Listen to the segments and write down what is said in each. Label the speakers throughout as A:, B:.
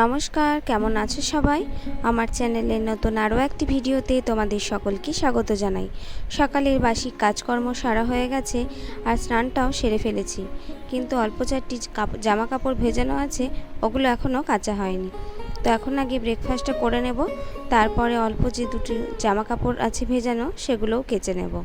A: নমস্কার, কেমন আছো সবাই? আমার চ্যানেলের নতুন আরও একটি ভিডিওতে তোমাদের সকলকে স্বাগত জানাই। সকালের বাসি কাজকর্ম সারা হয়ে গেছে আর স্নানটাও সেরে ফেলেছি, কিন্তু অল্প চারটি জামা কাপড় ভেজানো আছে, ওগুলো এখনও কাচা হয়নি। তো এখন আগে ব্রেকফাস্টটা করে নেব, তারপরে অল্প যে দুটি জামা কাপড় আছে ভেজানো সেগুলোও কেচে নেব।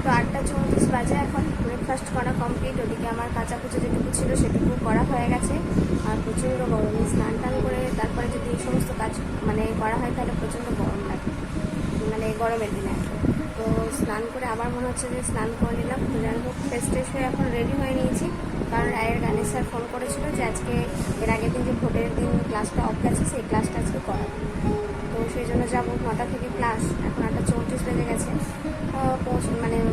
A: তো 8:34 বাজে, এখন ব্রেকফাস্ট করা কমপ্লিট। ওদিকে আমার কাঁচা কুচো যেটুকু ছিল সেটুকু করা হয়ে গেছে। আর প্রচণ্ড গরম, স্নান টান করে তারপরে যদি এই সমস্ত কাজ করা হয় তাহলে প্রচণ্ড গরম লাগে, গরমের দিনে। তো স্নান করে আবার মনে হচ্ছে যে স্নান করে নিলাম। যাই হোক, ফ্রেশ হয়ে এখন রেডি হয়ে নিয়েছি, কারণ রায়ের গানের স্যার ফোন করেছিল যে আজকে এর আগের দিন যে ভোটের দিন ক্লাসটা অফ গেছে সেই ক্লাসটা আজকে করাবো। তো সেই জন্য যাবো, 9টা থেকে ক্লাস, এখন 8:34 বেজে গেছে।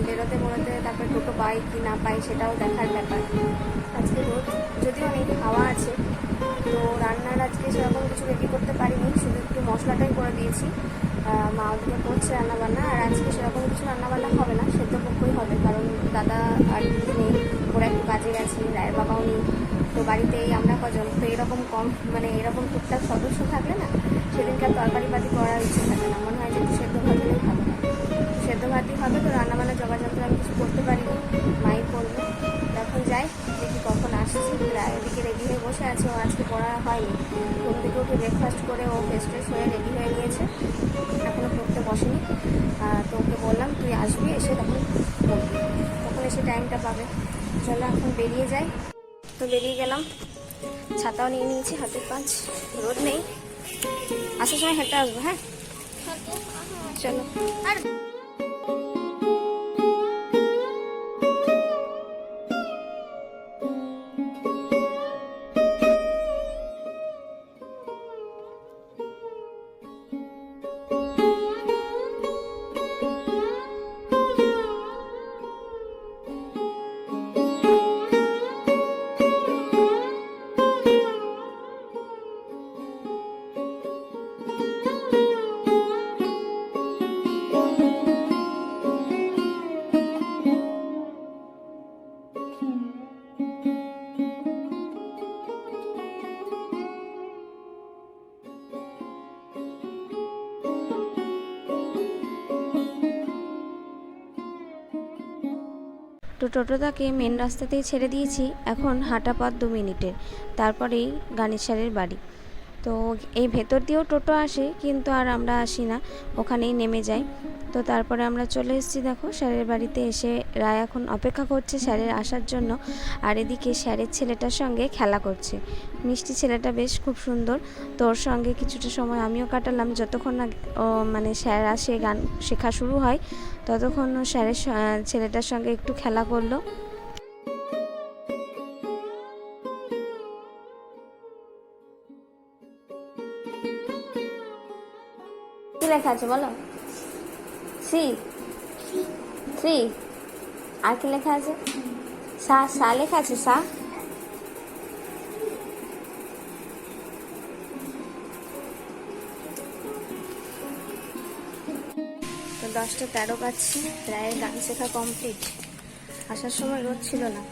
A: বেরোতে তারপরে টোটো পাই কি না পাই সেটাও দেখার ব্যাপার। আজকে রোদ যদিও অনেক হাওয়া আছে, তো রান্নার আজকে সেরকম কিছু রেডি করতে পারিনি, শুধু একটু মশলাটাই করে দিয়েছি। মা ওদিকে করছে রান্নাবান্না, আর আজকে সেরকম কিছু রান্নাবান্না হবে না, সেদ্ধ পক্ষই হবে, কারণ দাদা আর দিদি নেই, ওরা একটু কাজে গেছে, রায়ের বাবাও নেই। তো বাড়িতেই আমরা কজন, তো এরকম এরকম টুকটাক সদস্য থাকলে না সেদিনকার তরকারিপাতি করার ইচ্ছে থাকে না, মনে হয় যে একটু সেদ্ধ ভাত হলেই ভালো হয়। সেদ্ধ ভাতই হবে। তো রান্নাবান্না যোগাযন্ত্র আমি কিছু করতে পারিনি, মাই করবে। এখন যাই, দেখি কখন আসছি। রায় ওদিকে রেডি হয়ে বসে আছে, ও আজকে পড়া হয়নি, ঘুম থেকে উঠে ব্রেকফাস্ট করে ও ফ্রেশ হয়ে রেডি হয়ে নিয়েছে, এখনও পড়তে বসেনি। তো ওকে বললাম তুই আসবি, এসে তখন পড়বি, তখন এসে টাইমটা পাবে। চলো এখন বেরিয়ে যাই। তো বেরিয়ে গেলাম, ছাতাও নিয়ে নিয়েছি, হাতের কাজ, রোদ নেই, আসার সময় হেঁটে আসবো। হ্যাঁ চলো। তো টোটোটাকে মেন রাস্তাতেই ছেড়ে দিয়েছি, এখন হাঁটা পথ 2 মিনিটের, তারপরেই গানের স্যারের বাড়ি। তো এই ভেতর দিয়েও টোটো আসে, কিন্তু আর আমরা আসি না, ওখানেই নেমে যাই। তো তারপরে আমরা চলে এসেছি, দেখো স্যারের বাড়িতে এসে রায় এখন অপেক্ষা করছে স্যারের আসার জন্য। আর এদিকে স্যারের ছেলেটার সঙ্গে খেলা করছে, মিষ্টি ছেলেটা বেশ খুব সুন্দর। তো ওর সঙ্গে কিছুটা সময় আমিও কাটালাম, যতক্ষণ না স্যার আসে, গান শেখা শুরু হয়, ততক্ষণ স্যারের ছেলেটার সঙ্গে একটু খেলা করলো। কি লেখা আছে বলো? সি থ্রি, আর কি লেখা আছে? সা লেখা আছে, সা। তো 10:13 পাচ্ছি, রায়ের গান শেখা কমপ্লিট। আসার সময় রোদ ছিল না,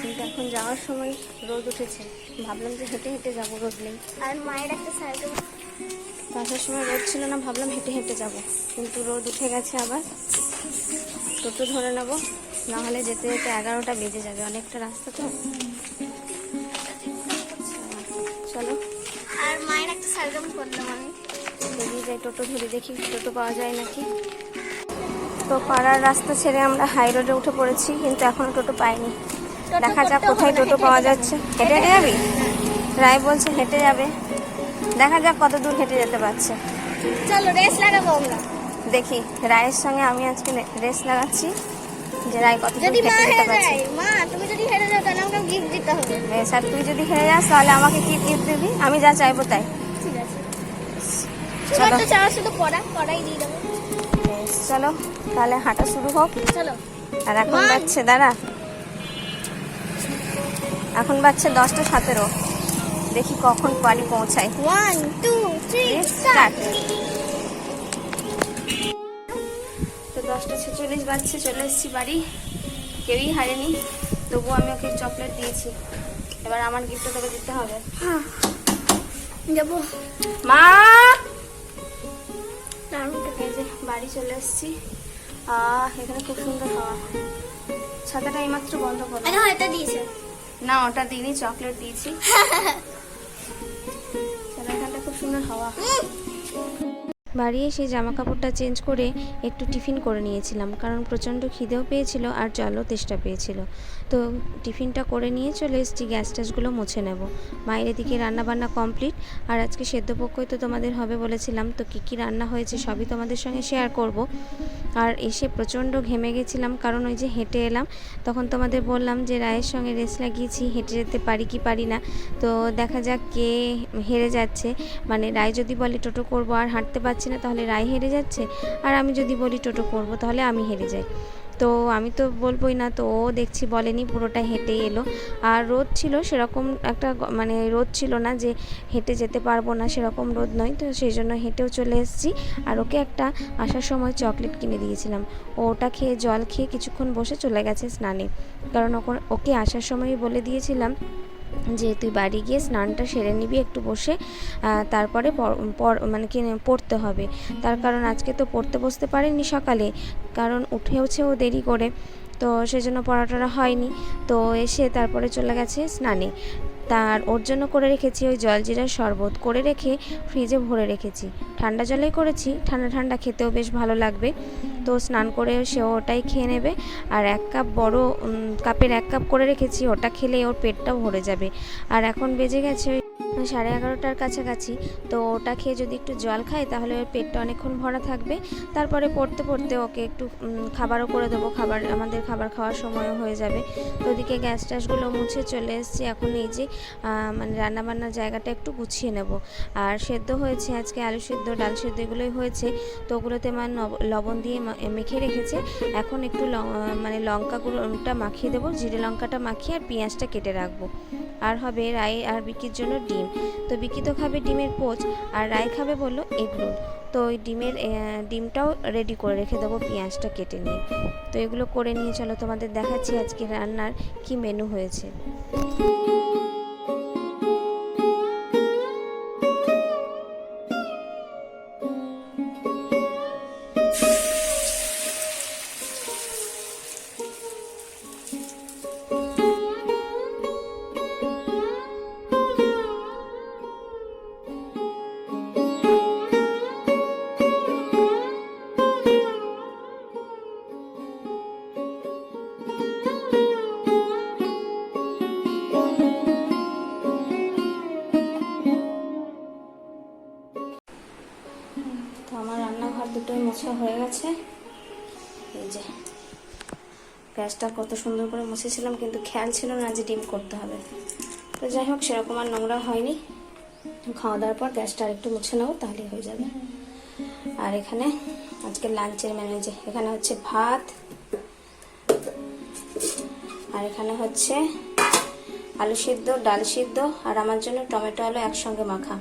A: কিন্তু এখন যাওয়ার সময় রোদ উঠেছে। ভাবলাম যে হেঁটে হেঁটে যাবো, রোদ নেই। আর মায়ের একটা সাইকেল, আসার সময় রোদ ছিল না, ভাবলাম হেঁটে হেঁটে যাব, কিন্তু রোদ উঠে গেছে। আবার টোটো ধরে নেবো, নাহলে যেতে যেতে 11টা বেজে যাবে, অনেকটা রাস্তা তো। চলো, আর মায়ের একটা সাইকেল করলাম আমি, বেরিয়ে যাই, টোটো ধরে দেখি টোটো পাওয়া যায় নাকি। তো পাড়ার রাস্তা ছেড়ে আমরা হাই রোডে উঠে পড়েছি, কিন্তু এখনো টোটো পাইনি। দেখা যাক কোথায় টোটো পাওয়া যাচ্ছে। হেঁটে হেঁটে যাবি? রায় বলছে হেঁটে যাবে, দেখা যাক কত দূর হেঁটে যেতে পারছে। চলো রেস লাগাবো আমরা, দেখি। রায়ের সঙ্গে আমি আজকে রেস লাগাচ্ছি যে রায় কত দূর হেঁটে যেতে পারছে। মা তুমি যদি হেরে যাও তাহলে আমাকে গিফট দিতে হবে। স্যার তুই যদি হেরে যাস তাহলে আমাকে কি গিফট দিবি? আমি যা চাইবো তাই। ঠিক আছে, চলো। তো চাওয়া শুধু পড়াই দিয়ে দেবো। চলো তাহলে হাঁটা শুরু হোক।
B: চলো।
A: আর এখন বাজছে, দাঁড়া, এখন বাজছে 10:17। দেখি কখন বাড়ি পৌঁছাই।
B: 1 2 3
A: স্টার্ট। তো 10:46 বাজছে, চলে এসেছি বাড়ি। কেউই হারেনি, তবুও আমি ওকে চকলেট দিয়েছি। এবার আমার গিফটটা তোকে দিতে হবে।
B: হ্যাঁ যাবো
A: মা।
B: দারুণ।
A: এই যে বাড়ি চলে এসেছি। এখানে খুব সুন্দর হাওয়া। ছাতাটা এইমাত্র বন্ধ করো।
B: আরে এটা দিয়েছে
A: না, ওটা দিইনি, চকলেট দিয়েছি। এখানটা খুব সুন্দর হাওয়া। বাড়ি এসে জামা কাপড়টা চেঞ্জ করে একটু টিফিন করে নিয়েছিলাম, কারণ প্রচণ্ড খিদেও পেয়েছিল আর জলও তেষ্টা পেয়েছিল। তো টিফিনটা করে নিয়ে চলে এসেছি, গ্যাস ট্যাসগুলো মুছে নেব। মায়ের এদিকে রান্নাবান্না কমপ্লিট। আর আজকে সেদ্ধপক্ষই তো তোমাদের হবে বলেছিলাম, তো কী কী রান্না হয়েছে সবই তোমাদের সঙ্গে শেয়ার করব। আর এসে প্রচণ্ড ঘেমে গেছিলাম, কারণ ওই যে হেঁটে এলাম, তখন তোমাদের বললাম যে রায়ের সঙ্গে রেস লাগিয়েছি, হেঁটে যেতে পারি কি পারি না। তো দেখা যাক কে হেরে যাচ্ছে। মানে রায় যদি বলে টোটো করব আর হাঁটতে পারছি না, তাহলে রায় হেরে যাচ্ছে, আর আমি যদি বলি টোটো করব তাহলে আমি হেরে যাই। তো আমি তো বলবোই না, তো ও দেখছি বলেনি, পুরোটা হেঁটেই এলো। আর রোদ ছিল সেরকম একটা, মানে রোদ ছিল না যে হেঁটে যেতে পারবো না, সেরকম রোদ নয়। তো সেই জন্য হেঁটেও চলে এসেছি। আর ওকে একটা আসার সময় চকলেট কিনে দিয়েছিলাম। ওটা খেয়ে জল খেয়ে কিছুক্ষণ বসে চলে গেছে স্নানে, কারণ ওকে আসার সময়ই বলে দিয়েছিলাম যে তুই বাড়ি গিয়ে স্নানটা সেরে নিবি একটু বসে, তারপরে মানে কি পড়তে হবে। তার কারণ আজকে তো পড়তে বসতে পারেনি সকালে, কারণ উঠেওছে ও দেরি করে, তো সেজন্য পড়াটা হয়নি। তো এসে তারপরে চলে গেছে স্নানে। তার ওর জন্য করে রেখেছি ওই জলজিরার শরবত, করে রেখে ফ্রিজে ভরে রেখেছি। ঠান্ডা জলেই করেছি, ঠান্ডা ঠান্ডা খেতেও বেশ ভালো লাগবে। তো স্নান করে সে ওটাই খেয়ে নেবে। আর 1 কাপ বড় কাপের 1 কাপ করে রেখেছি, ওটা খেলে ওর পেটটাও ভরে যাবে। আর এখন বেজে গেছে 11:30টার কাছাকাছি। তো ওটা খেয়ে যদি একটু জল খায় তাহলে ওর পেটটা অনেকক্ষণ ভরা থাকবে। তারপরে পড়তে পড়তে ওকে একটু খাবারও করে দেবো, আমাদের খাবার খাওয়ার সময়ও হয়ে যাবে। তো ওদিকে গ্যাস ট্যাসগুলো মুছে চলে এসেছি। এখন এই যে মানে রান্নাবান্নার জায়গাটা একটু গুছিয়ে নেব। আর সেদ্ধ হয়েছে আজকে, আলু সেদ্ধ, ডাল সেদ্ধ এগুলোই হয়েছে। তো ওগুলোতে মা লবণ দিয়ে মেখে রেখেছে। এখন একটু মানে লঙ্কা গুঁড়োটা মাখিয়ে দেবো, জিরে লঙ্কাটা মাখিয়ে আর পেঁয়াজটা কেটে রাখবো। আর হবে রায় আর বিকির জন্য ডিম। তো বিকি তো খাবে ডিমের পোচ, আর রায় খাবে বললো এগরোল। তো ওই ডিমটাও রেডি করে রেখে দেবো পেঁয়াজটা কেটে নিয়ে। তো এগুলো করে নিয়ে চলো তোমাদের দেখাচ্ছি আজকে রান্নার কি মেনু হয়েছে। তো আমার রান্নাঘর দুটোই মোছা হয়ে গেছে। এই যে গ্যাসটা কত সুন্দর করে মুছেছিলাম, কিন্তু খেয়াল ছিল না যে ডিম করতে হবে। তো যাই হোক, সেরকম আর নোংরা হয়নি। খাওয়া দাওয়ার পর গ্যাসটা আর একটু মুছে নেবো, তাহলেই হয়ে যাবে। আর এখানে আজকে লাঞ্চের মেনু, যে এখানে হচ্ছে ভাত, আর এখানে হচ্ছে আলু সিদ্ধ, ডাল সিদ্ধ, আর আমার জন্য টমেটো আলু একসঙ্গে মাখা।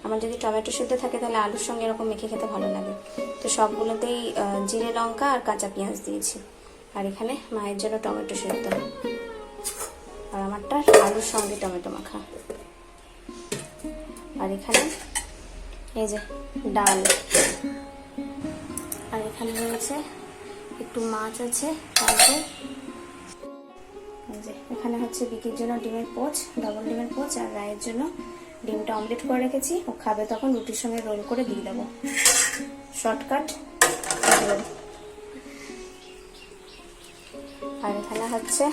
A: আমার যদি টমেটো সিদ্ধ থাকে তাহলে আলুর সঙ্গে এরকম মেখে খেতে ভালো লাগে। তো সবগুলোতেই জিরে লঙ্কা আর কাঁচা পেঁয়াজ দিয়েছি। আর এখানে মায়ের জন্য টমেটো সিদ্ধ, আর আমারটা আলুর সঙ্গে টমেটো মাখা। আর এখানে এই যে ডাল, আর এখানে রয়েছে একটু মাছ আছে। তারপর এই যে এখানে হচ্ছে বিকির জন্য ডিমের পোচ, ডবল ডিমের পোচ, আর রায়ের জন্য ডিমটা অমলেট করে রেখেছি। ও খাবে তখন রুটির সঙ্গে রোল করে দিয়ে দেবো, শর্টকাট। আর এখানে হচ্ছে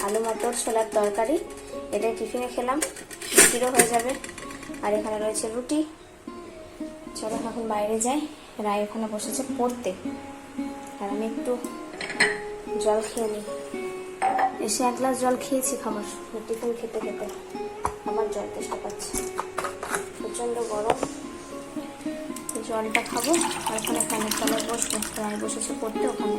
A: আলু মটর ছোলার তরকারি, এটাই টিফিনে খেলাম, রুটিরও হয়ে যাবে। আর এখানে রয়েছে রুটি। চলো এখন বাইরে যাই। রায় ওখানে বসেছে পড়তে, আর আমি একটু জল খেয়ে নিই। এসে 1 গ্লাস জল খেয়েছি খাবার টিফিন খেতে খেতে, আমার জল তেষ্টা পাচ্ছে, প্রচণ্ড গরম। জলটা খাবো আর ওখানে ফ্যানের তলায় বসবো। রায় বসেছে পড়তে ওখানে।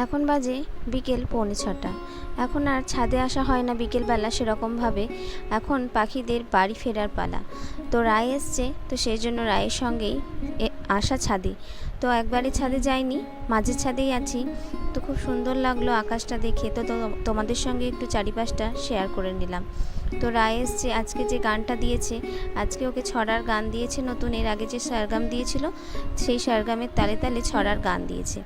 A: এখন বাজে বিকেল 5:45। এখন আর ছাদে আসা হয় না বিকেলবেলা সেরকমভাবে, এখন পাখিদের বাড়ি ফেরার পালা। তো রায় এসছে, তো সেই জন্য রায়ের সঙ্গেই আসা ছাদে। তো একবারে ছাদে যাইনি, মাঝের ছাদেই আছি। তো খুব সুন্দর লাগলো আকাশটা দেখে, তো তোমাদের সঙ্গে একটু চারিপাশটা শেয়ার করে নিলাম। তো রায় এসছে, আজকে যে গানটা দিয়েছে, আজকে ওকে ছড়ার গান দিয়েছে নতুন। এর আগে যে সারগাম দিয়েছিল সেই সারগামের তালে তালে ছড়ার গান দিয়েছে।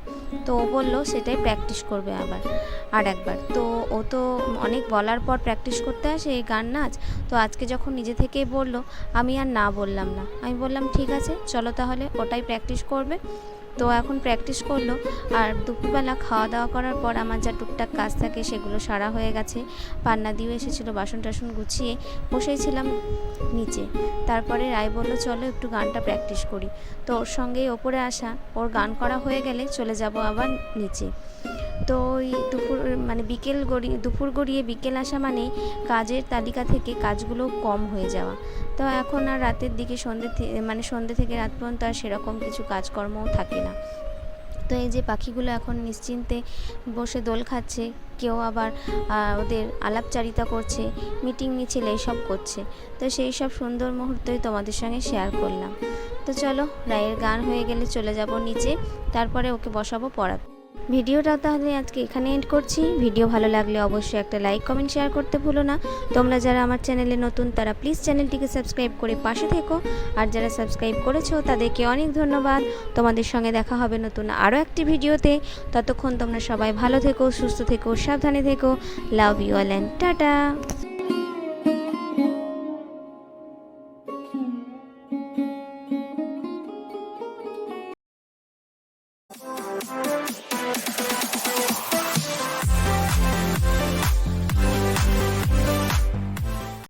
A: তো ও বললো সেটাই প্র্যাকটিস করবে আর একবার। তো ও তো অনেক বলার পর প্র্যাকটিস করতে আসে এই গান নাচ। তো আজকে যখন নিজে থেকেই বললো, আমি আর না বললাম না, আমি বললাম ঠিক আছে চলো তাহলে ওটাই প্র্যাকটিস করবে। তো এখন প্র্যাকটিস করলো। আর দুপুরবেলা খাওয়া দাওয়া করার পর আমার যা টুকটাক কাজ থাকে সেগুলো সারা হয়ে গেছে। পান্না দিয়েও এসেছিলো, বাসন টাসন গুছিয়ে বসেছিলাম নিচে। তারপরে রায় বললো চলো একটু গানটা প্র্যাকটিস করি। তো ওর সঙ্গেই ওপরে আসা, ওর গান করা হয়ে গেলে চলে যাব আবার নিচে। তো ওই দুপুর গড়িয়ে বিকেল আসা মানে কাজের তালিকা থেকে কাজগুলো কম হয়ে যাওয়া। তো এখন আর রাতের দিকে সন্ধ্যে থেকে রাত পর্যন্ত আর সেরকম কিছু কাজকর্মও থাকে না। তো এই যে পাখিগুলো এখন নিশ্চিন্তে বসে দোল খাচ্ছে, কেউ আবার ওদের আলাপচারিতা করছে, মিটিং মিছিল এইসব করছে। তো সেই সব সুন্দর মুহূর্তই তোমাদের সঙ্গে শেয়ার করলাম। তো চলো রায়ের গান হয়ে গেলে চলে যাব নিচে, তারপরে ওকে বসাবো পড়াতে। ভিডিওটা তাহলে আজকে এখানে এন্ড করছি। ভিডিও ভালো লাগলে অবশ্যই একটা লাইক কমেন্ট শেয়ার করতে ভুলো না। তোমরা যারা আমার চ্যানেলে নতুন তারা প্লিজ চ্যানেলটিকে সাবস্ক্রাইব করে পাশে থেকো, আর যারা সাবস্ক্রাইব করেছো তাদেরকে অনেক ধন্যবাদ। তোমাদের সঙ্গে দেখা হবে নতুন আরও একটি ভিডিওতে। ততক্ষণ তোমরা সবাই ভালো থেকো, সুস্থ থেকো, সাবধানে থেকো। Love you all and tata.